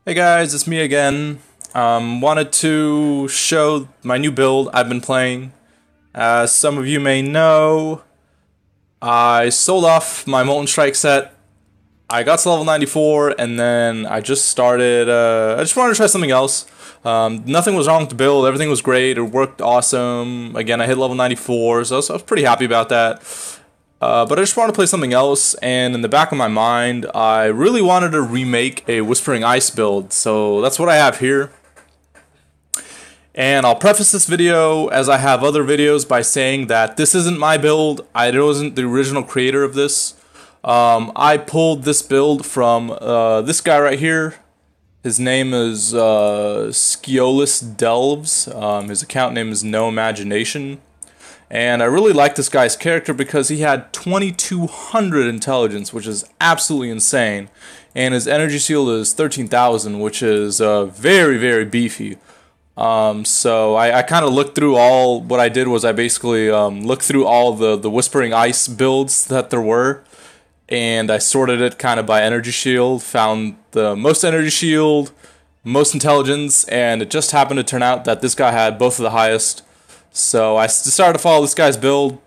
Hey guys, it's me again. Wanted to show my new build I've been playing. As some of you may know, I sold off my Molten Strike set. I got to level 94, and then I just started. I just wanted to try something else. Nothing was wrong with the build. Everything was great. It worked awesome. Again, I hit level 94, so I was pretty happy about that. But I just wanted to play something else, and in the back of my mind, I really wanted to remake a Whispering Ice build, so that's what I have here. And I'll preface this video, as I have other videos, by saying that this isn't my build. I wasn't the original creator of this. I pulled this build from this guy right here. His name is Sciolus Delves. His account name is No Imagination. And I really like this guy's character because he had 2200 intelligence, which is absolutely insane. And his energy shield is 13,000, which is very, very beefy. So I kind of looked through all, what I did was I basically looked through all the Whispering Ice builds that there were. And I sorted it kind of by energy shield, found the most energy shield, most intelligence, and it just happened to turn out that this guy had both of the highest. So I decided to follow this guy's build,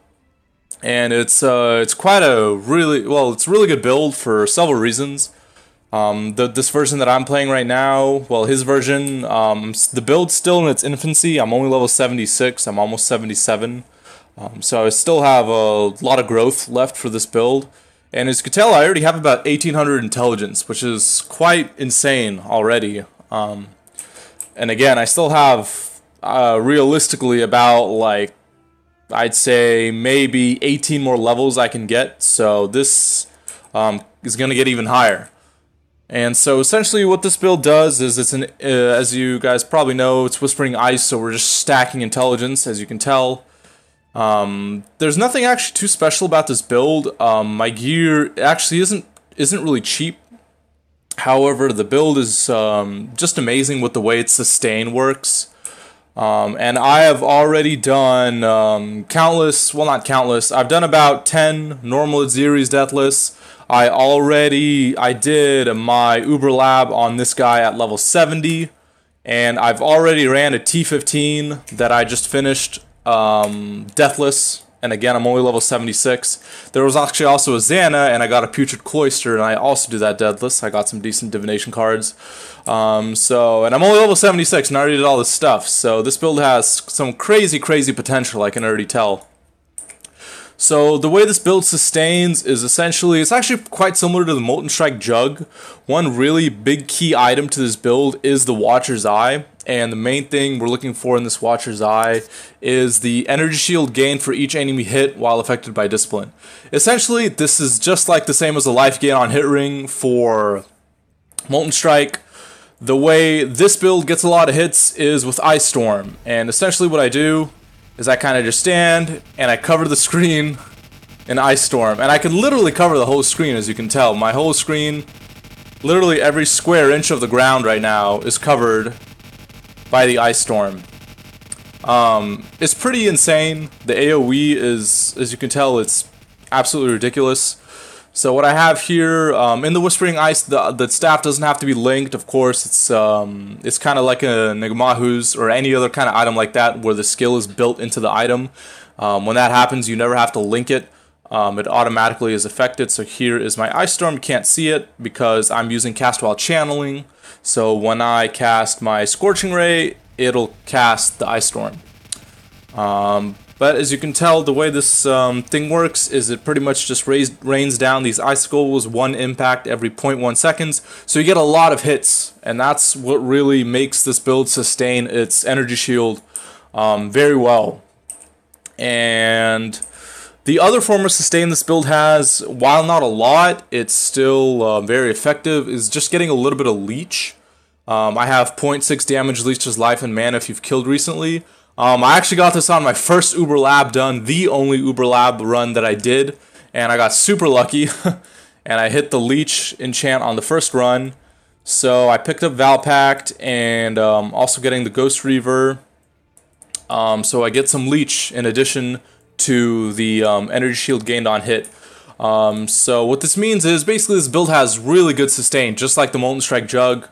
and it's quite a it's a really good build for several reasons. This version that I'm playing right now, well, his version, the build's still in its infancy. I'm only level 76. I'm almost 77. So I still have a lot of growth left for this build. And as you can tell, I already have about 1800 intelligence, which is quite insane already. And again, I still have realistically about, like, I'd say maybe 18 more levels I can get, so this is going to get even higher. And so essentially what this build does is it's as you guys probably know, it's Whispering Ice, so we're just stacking intelligence, as you can tell. There's nothing actually too special about this build. My gear actually isn't really cheap. However, the build is just amazing with the way its sustain works. And I have already done not countless, I've done about 10 normal Aziri's Deathless. I did my Uber Lab on this guy at level 70, and I've already ran a T15 that I just finished Deathless, and again, I'm only level 76. There was actually also a Xana, and I got a Putrid Cloister, and I also do that Deathless. I got some decent divination cards. And I'm only level 76, and I already did all this stuff. So this build has some crazy, crazy potential, I can already tell. So the way this build sustains is essentially, it's actually quite similar to the Molten Strike Jug. One really big key item to this build is the Watcher's Eye. And the main thing we're looking for in this Watcher's Eye is the energy shield gain for each enemy hit while affected by Discipline. Essentially, this is just like the same as the life gain on hit ring for Molten Strike. The way this build gets a lot of hits is with Ice Storm. And essentially what I do is I kind of just stand and I cover the screen in Ice Storm. And I can literally cover the whole screen, as you can tell. My whole screen, literally every square inch of the ground right now is covered by the Ice Storm. It's pretty insane. The AoE is, as you can tell, it's absolutely ridiculous. So what I have here, in the Whispering Ice, the staff doesn't have to be linked, of course. It's kind of like a Nigmahu's or any other kind of item like that where the skill is built into the item. When that happens, you never have to link it. It automatically is affected. So here is my Ice Storm. You can't see it because I'm using Cast While Channeling. So when I cast my Scorching Ray, it'll cast the Ice Storm. But as you can tell, the way this thing works is it pretty much just rains down these icicles, one impact every 0.1 seconds. So you get a lot of hits, and that's what really makes this build sustain its energy shield very well. And the other form of sustain this build has, while not a lot, it's still very effective, is just getting a little bit of leech. I have 0.6 damage leeches life and mana if you've killed recently. I actually got this on my first Uber Lab done, the only Uber Lab run that I did, and I got super lucky, and I hit the Leech enchant on the first run. So I picked up Valpact, and also getting the Ghost Reaver, so I get some Leech in addition to the energy shield gained on hit. So what this means is basically this build has really good sustain, just like the Molten Strike Jug.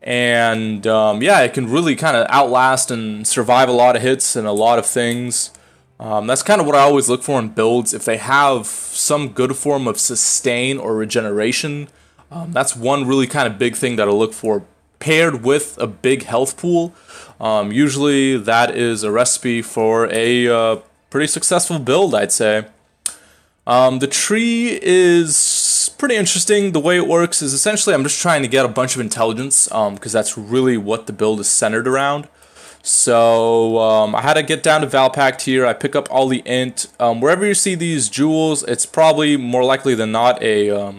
And yeah, it can really kind of outlast and survive a lot of hits and a lot of things. That's kind of what I always look for in builds. If they have some good form of sustain or regeneration, that's one really kind of big thing that I look for, paired with a big health pool. Usually that is a recipe for a pretty successful build, I'd say. The tree is pretty interesting. The way it works is essentially I'm just trying to get a bunch of intelligence, because that's really what the build is centered around. So I had to get down to Valpact here. I pick up all the int. Wherever you see these jewels, it's probably more likely than not a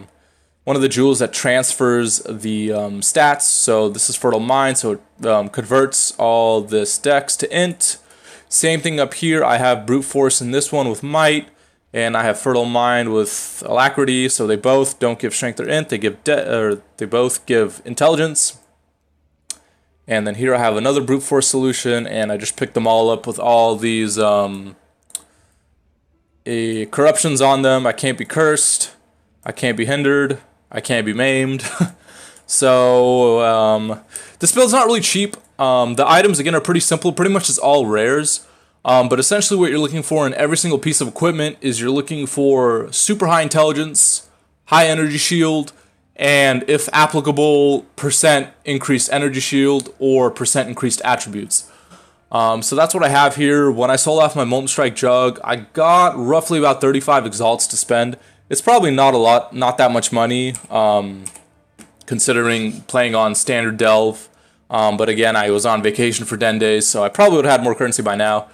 one of the jewels that transfers the stats. So this is Fertile Mind, so it converts all this dex to int. Same thing up here. I have Brute Force in this one with Might, and I have Fertile Mind with Alacrity. So they both don't give Strength or int. They give they both give Intelligence. And then here I have another Brute Force solution, and I just picked them all up with all these corruptions on them. I can't be cursed. I can't be hindered. I can't be maimed. So this build's not really cheap. The items, again, are pretty simple. Pretty much it's all rares. But essentially what you're looking for in every single piece of equipment is you're looking for super high intelligence, high energy shield, and if applicable, percent increased energy shield or percent increased attributes. So that's what I have here. When I sold off my Molten Strike Jug, I got roughly about 35 exalts to spend. It's probably not a lot, not that much money, considering playing on standard delve. But again, I was on vacation for 10 days, so I probably would have had more currency by now.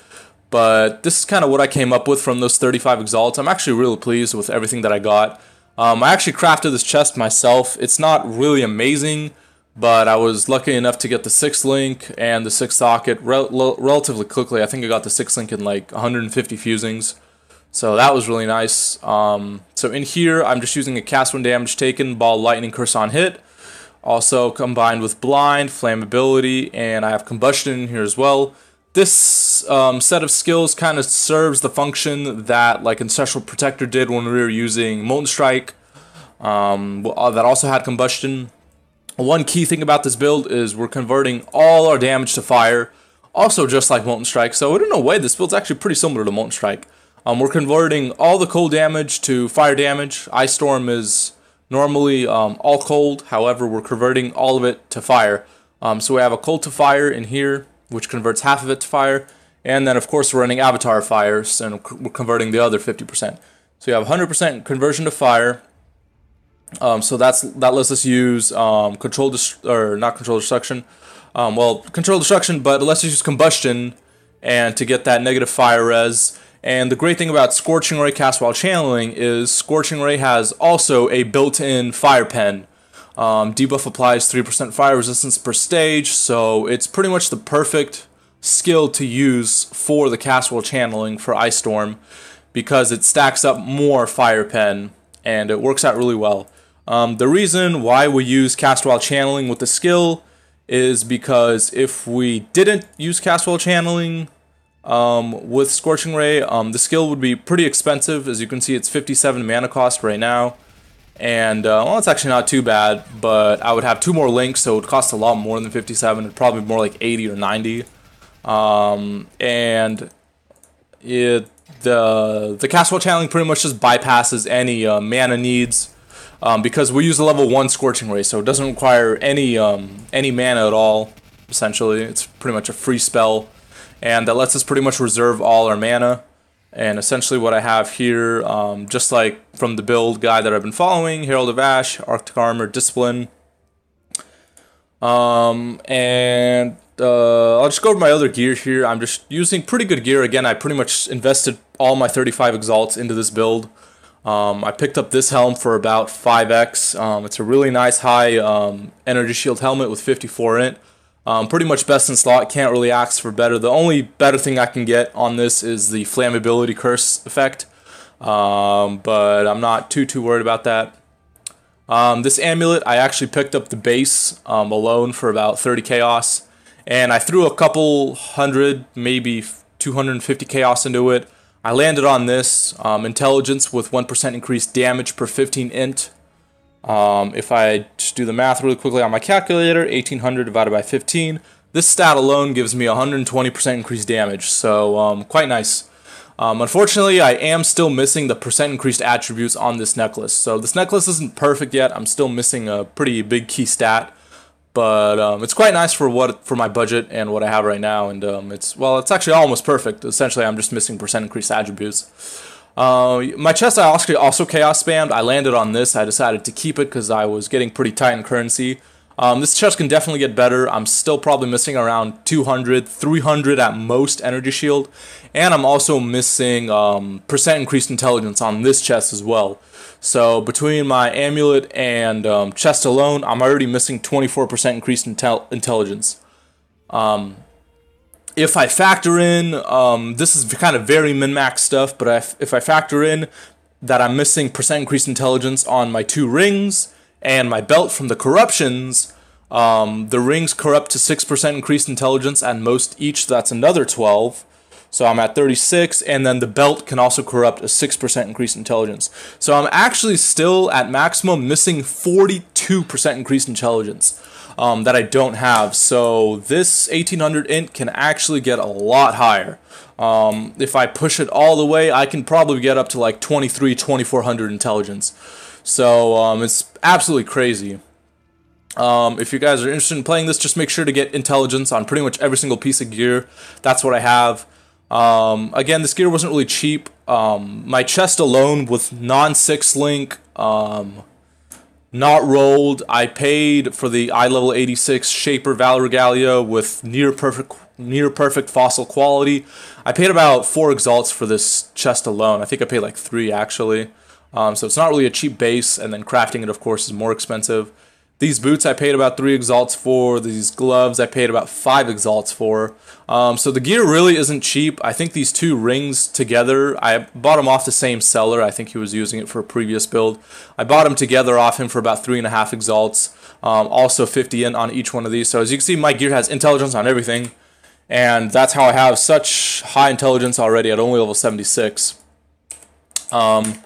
But this is kind of what I came up with from those 35 exalts. I'm actually really pleased with everything that I got. I actually crafted this chest myself. It's not really amazing, but I was lucky enough to get the 6th link and the 6th socket relatively quickly. I think I got the 6th link in like 150 fusings. So that was really nice. So in here, I'm just using a cast when damage taken, ball, lightning, curse on hit. Also combined with blind, flammability, and I have combustion in here as well. This set of skills kind of serves the function that like Ancestral Protector did when we were using Molten Strike. That also had combustion. One key thing about this build is we're converting all our damage to fire, also just like Molten Strike. So in a way, this build's actually pretty similar to Molten Strike. We're converting all the cold damage to fire damage. Ice Storm is normally all cold, however, we're converting all of it to fire. So we have a cold to fire in here, which converts half of it to fire, and then of course we're running Avatar Fires, and we're converting the other 50%. So you have 100% conversion to fire. So that lets us use control destruction, but it lets us use combustion and to get that negative fire res. And the great thing about Scorching Ray cast while channeling is Scorching Ray has also a built-in fire pen. Debuff applies 3% fire resistance per stage, so it's pretty much the perfect skill to use for the cast while channeling for Ice Storm, because it stacks up more fire pen and it works out really well. The reason why we use cast while channeling with the skill is because if we didn't use cast while channeling with Scorching Ray, the skill would be pretty expensive. As you can see, it's 57 mana cost right now. And, well, it's actually not too bad, but I would have 2 more links, so it would cost a lot more than 57. It'd probably be more like 80 or 90. And the cast while channeling pretty much just bypasses any mana needs, because we use a level 1 Scorching Ray, so it doesn't require any mana at all, essentially. It's pretty much a free spell, and that lets us pretty much reserve all our mana. And essentially what I have here, just like from the build guide that I've been following, Herald of Ash, Arctic Armor, Discipline. I'll just go over my other gear here. I'm just using pretty good gear. Again, I pretty much invested all my 35 exalts into this build. I picked up this helm for about 5x. It's a really nice high energy shield helmet with 54 int. Pretty much best in slot, can't really ask for better. The only better thing I can get on this is the flammability curse effect, but I'm not too worried about that. This amulet, I actually picked up the base alone for about 30 chaos, and I threw a couple hundred, maybe 250 chaos into it. I landed on this intelligence with 1% increased damage per 15 int. If I just do the math really quickly on my calculator, 1800 divided by 15, this stat alone gives me 120% increased damage, so quite nice. Unfortunately, I am still missing the percent increased attributes on this necklace. So this necklace isn't perfect yet. I'm still missing a pretty big key stat, but it's quite nice for my budget and what I have right now. And it's actually almost perfect. Essentially, I'm just missing percent increased attributes. My chest I also chaos spammed. I landed on this. I decided to keep it because I was getting pretty tight in currency. This chest can definitely get better. I'm still probably missing around 200, 300 at most energy shield. And I'm also missing percent increased intelligence on this chest as well. So between my amulet and chest alone, I'm already missing 24% increased intelligence. If I factor in, this is kind of very min-max stuff, but if I factor in that I'm missing percent increased intelligence on my 2 rings and my belt from the corruptions, the rings corrupt to 6% increased intelligence at most each, that's another 12. So I'm at 36, and then the belt can also corrupt a 6% increased intelligence. So I'm actually still at maximum missing 42% increased intelligence that I don't have. So this 1800 int can actually get a lot higher. If I push it all the way, I can probably get up to like 2400 intelligence. So it's absolutely crazy. If you guys are interested in playing this, just make sure to get intelligence on pretty much every single piece of gear. That's what I have. Again, this gear wasn't really cheap. My chest alone with non-6 link, not rolled, I paid for the eye level 86 Shaper Valor Regalia with near perfect fossil quality. I paid about 4 exalts for this chest alone. I think I paid like 3 actually. So it's not really a cheap base, and then crafting it of course is more expensive. These boots I paid about 3 exalts for. These gloves I paid about 5 exalts for. So the gear really isn't cheap. I think these 2 rings together, I bought them off the same seller. I think he was using it for a previous build. I bought them together off him for about 3.5 exalts. Also 50 in on each one of these. So as you can see, my gear has intelligence on everything. And that's how I have such high intelligence already at only level 76. I'm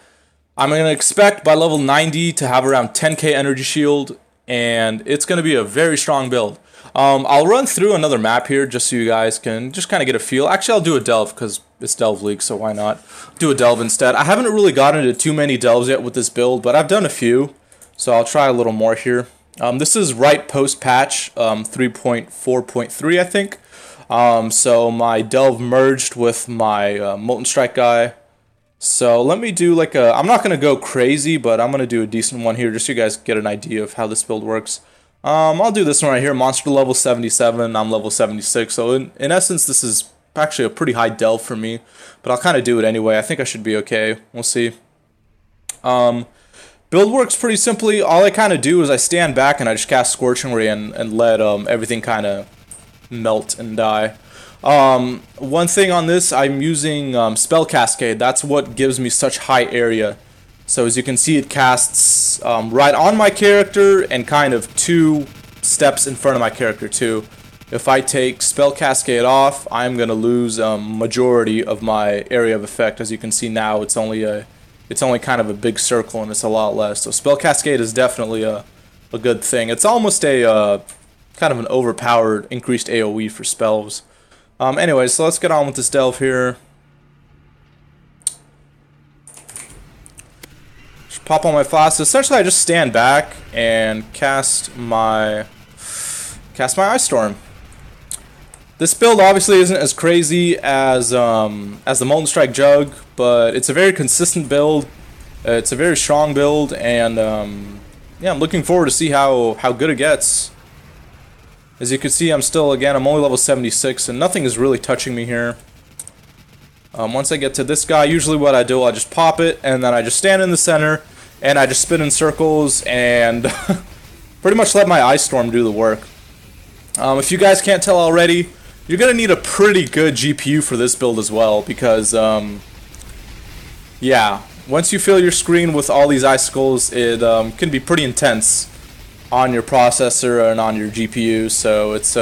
going to expect by level 90 to have around 10k energy shield. And it's going to be a very strong build. I'll run through another map here just so you guys can just kind of get a feel. Actually, I'll do a delve because it's delve league, so why not do a delve instead. I haven't really gotten into too many delves yet with this build, but I've done a few, so I'll try a little more here. This is right post patch 3.4.3, I think. So my delve merged with my Molten Strike guy. So let me do like I'm not going to go crazy, but I'm going to do a decent one here just so you guys get an idea of how this build works. I'll do this one right here, monster level 77, I'm level 76, so in essence this is actually a pretty high delve for me, but I'll kind of do it anyway. I think I should be okay, we'll see. Build works pretty simply. All I kind of do is I stand back and I just cast Scorching Ray and let everything kind of melt and die. One thing on this, I'm using Spell Cascade. That's what gives me such high area. So as you can see, it casts right on my character and kind of 2 steps in front of my character too. If I take Spell Cascade off, I'm gonna lose majority of my area of effect. As you can see now, it's only kind of a big circle and it's a lot less. So Spell Cascade is definitely a good thing. It's almost a kind of an overpowered increased AoE for spells. Anyways, so let's get on with this delve here. Just pop on my flask. Essentially, I just stand back and cast my Ice Storm. This build obviously isn't as crazy as the Molten Strike Jug, but it's a very consistent build. It's a very strong build, and yeah, I'm looking forward to see how good it gets. As you can see, I'm only level 76, and nothing is really touching me here. Once I get to this guy, usually what I do, I just pop it, and then I just stand in the center, and I just spin in circles, and pretty much let my Ice Storm do the work. If you guys can't tell already, you're going to need a pretty good GPU for this build as well, because, yeah, once you fill your screen with all these icicles, it can be pretty intense on your processor and on your GPU, so it's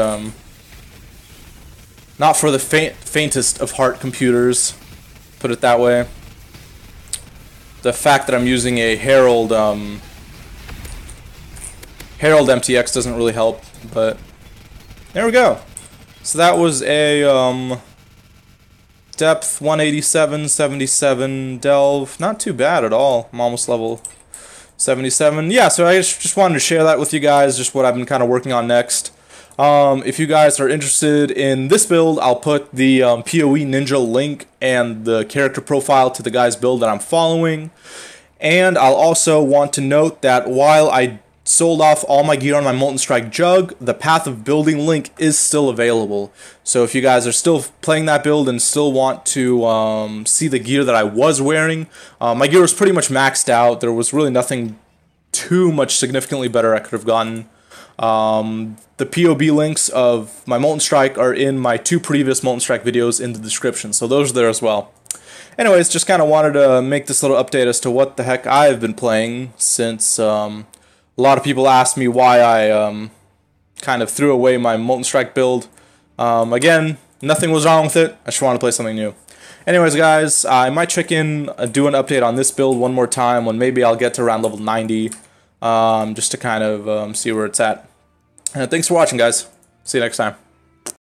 not for the faintest of heart computers, put it that way. The fact that I'm using a Herald Herald MTX doesn't really help, but there we go. So that was a depth 187, 77 delve. Not too bad at all. I'm almost level 77. Yeah, so I just wanted to share that with you guys, just what I've been kind of working on next. If you guys are interested in this build, I'll put the PoE Ninja link and the character profile to the guy's build that I'm following. And I'll also want to note that while I sold off all my gear on my Molten Strike Jug, the Path of Building link is still available. So if you guys are still playing that build and still want to see the gear that I was wearing, my gear was pretty much maxed out. There was really nothing too much significantly better I could have gotten. The POB links of my Molten Strike are in my 2 previous Molten Strike videos in the description, so those are there as well. Anyways, just kind of wanted to make this little update as to what the heck I've been playing, since a lot of people asked me why I kind of threw away my Molten Strike build. Again, nothing was wrong with it. I just wanted to play something new. Anyways, guys, I might check in, do an update on this build one more time when maybe I'll get to around level 90, just to kind of see where it's at. Thanks for watching, guys. See you next time.